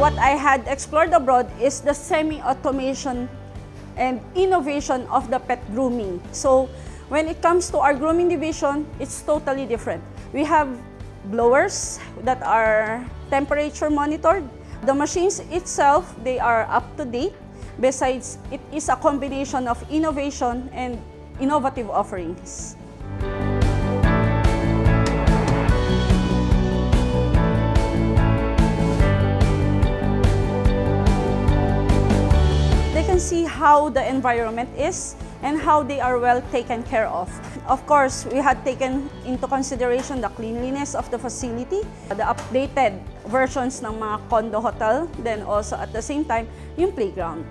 What I had explored abroad is the semi-automation and innovation of the pet grooming. So when it comes to our grooming division, it's totally different. We have blowers that are temperature monitored. The machines itself, they are up to date. Besides, it is a combination of innovation and innovative offerings. See how the environment is and how they are well taken care of. Of course, we had taken into consideration the cleanliness of the facility, the updated versions ng mga condo hotel, then also at the same time, yung playground.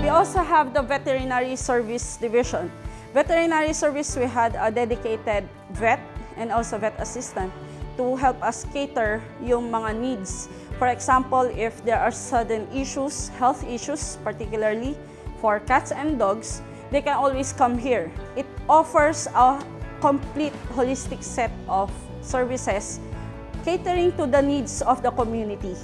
We also have the veterinary service division. Veterinary service, we had a dedicated vet and also vet assistant to help us cater yung mga needs. For example, if there are sudden issues, health issues, particularly for cats and dogs, they can always come here. It offers a complete holistic set of services catering to the needs of the community.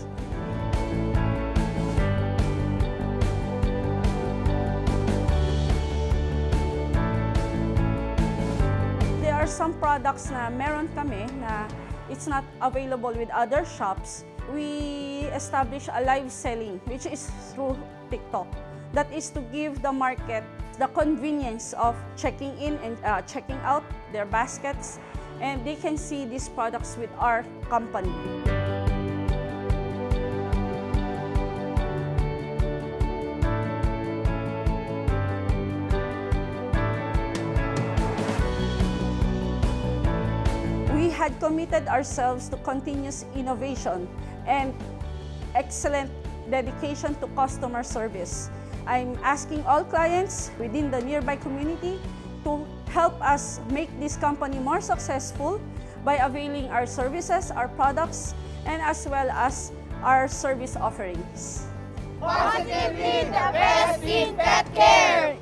Some products na meron kami na it's not available with other shops, we establish a live selling, which is through TikTok. That is to give the market the convenience of checking in and checking out their baskets, and they can see these products with our company. We had committed ourselves to continuous innovation and excellent dedication to customer service. I'm asking all clients within the nearby community to help us make this company more successful by availing our services, our products, and as well as our service offerings. Positively the best in pet care!